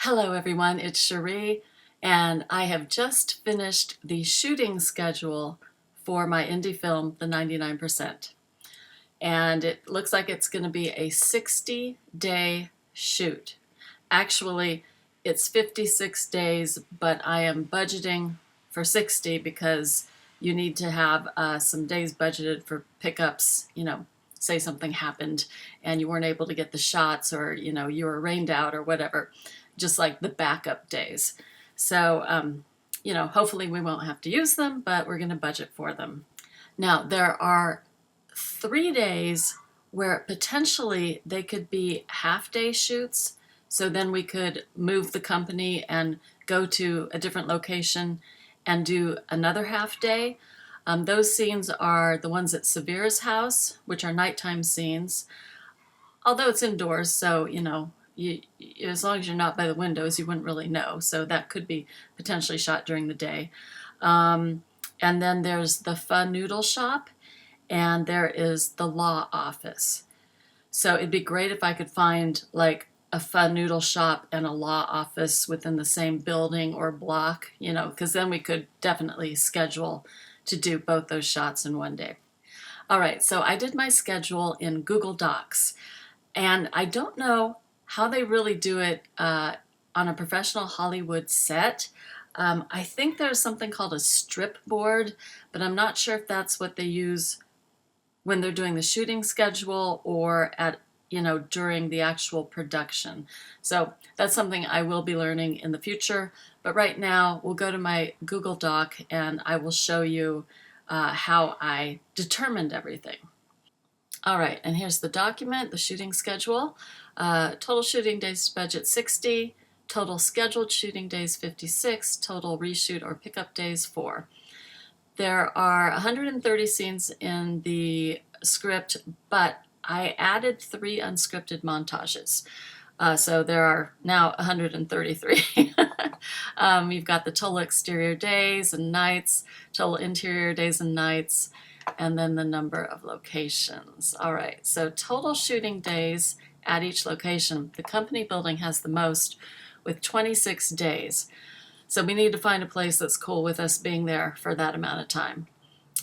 Hello everyone, it's Cherie, and I have just finished the shooting schedule for my indie film, The 99%. And it looks like it's going to be a 60-day shoot. Actually, it's 56 days, but I am budgeting for 60 because you need to have some days budgeted for pickups, say something happened and you weren't able to get the shots, or you were rained out or whatever, just like the backup days. So hopefully we won't have to use them, but we're going to budget for them. Now there are 3 days where potentially they could be half-day shoots, so then we could move the company and go to a different location and do another half day. Those scenes are the ones at Severe's house, which are nighttime scenes. Although it's indoors, so as long as you're not by the windows, you wouldn't really know. So that could be potentially shot during the day. And then there's the Pho Noodle Shop, and there is the law office. So it'd be great if I could find like a Pho Noodle Shop and a law office within the same building or block, because then we could definitely schedule to do both those shots in one day. All right, so I did my schedule in Google Docs, and I don't know how they really do it on a professional Hollywood set. I think there's something called a strip board, but I'm not sure if that's what they use when they're doing the shooting schedule or at during the actual production. So that's something I will be learning in the future. But right now we'll go to my Google Doc and I will show you how I determined everything. All right, and here's the document, the shooting schedule. Total shooting days budget 60, total scheduled shooting days 56, total reshoot or pickup days 4. There are 130 scenes in the script, but I added 3 unscripted montages. So there are now 133. You've got the total exterior days and nights, total interior days and nights, and then the number of locations. All right, so total shooting days at each location. The company building has the most with 26 days. So we need to find a place that's cool with us being there for that amount of time.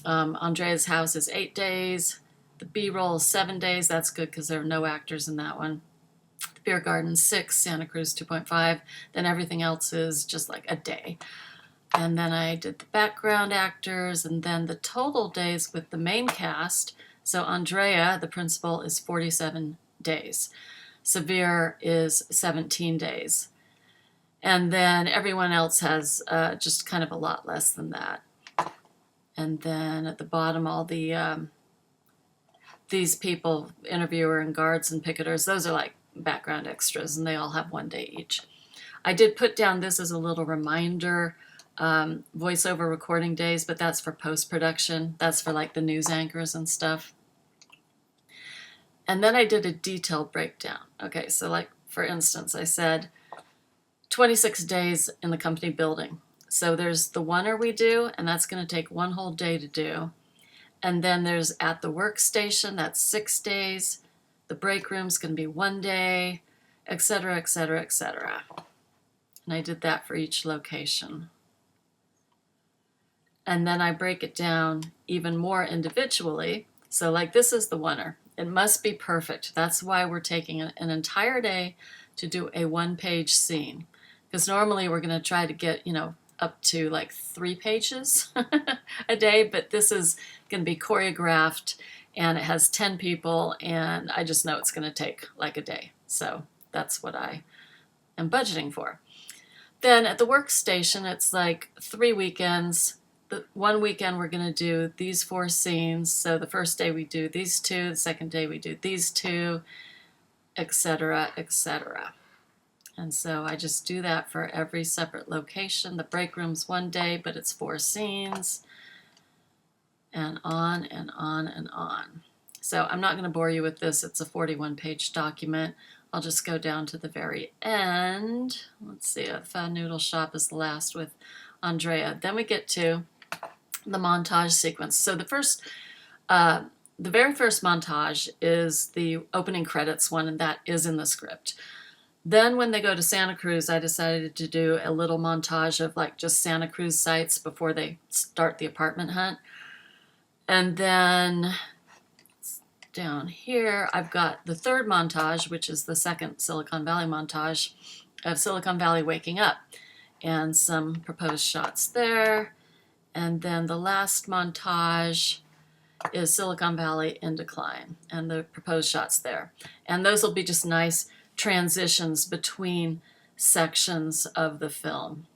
Andrea's house is 8 days. The B-roll is 7 days. That's good because there are no actors in that one. The beer garden 6, Santa Cruz 2.5. Then everything else is just like a day. And then I did the background actors and then the total days with the main cast. So Andrea, the principal, is 47 days. Severe is 17 days. And then everyone else has just kind of a lot less than that. And then at the bottom, all the these people, interviewer and guards and picketers, those are like background extras, and they all have 1 day each. I did put down this as a little reminder, voiceover recording days, but that's for post-production. That's for like the news anchors and stuff. And then I did a detailed breakdown. Okay, so like for instance, I said 26 days in the company building. So there's the oneer we do, and that's going to take 1 whole day to do. And then there's at the workstation, that's 6 days. The break room's going to be 1 day, etc., etc., etc. And I did that for each location. And then I break it down even more individually. So like this is the oneer. It must be perfect. That's why we're taking an entire day to do a 1-page scene. Because normally we're going to try to get, up to like 3 pages a day, but this is going to be choreographed and it has 10 people, and I just know it's going to take like a day. So that's what I am budgeting for. Then at the workstation, it's like 3 weekends. The 1 weekend we're going to do these 4 scenes. So the first day we do these 2, the second day we do these 2, etc., etc. And so I just do that for every separate location. The break room's 1 day, but it's 4 scenes, and on and on and on. So I'm not going to bore you with this. It's a 41-page document. I'll just go down to the very end. Let's see, the Pho Noodle Shop is the last with Andrea. Then we get to the montage sequence. So the very first montage is the opening credits one, and that is in the script. Then when they go to Santa Cruz, I decided to do a little montage of like just Santa Cruz sites before they start the apartment hunt. And then down here, I've got the third montage, which is the second Silicon Valley montage of Silicon Valley waking up, and some proposed shots there. And then the last montage is Silicon Valley in decline and the proposed shots there. And those will be just nice transitions between sections of the film.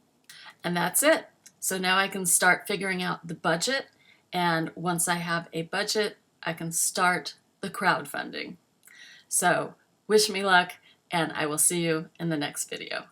And that's it. So now I can start figuring out the budget. And once I have a budget, I can start the crowdfunding. So wish me luck, and I will see you in the next video.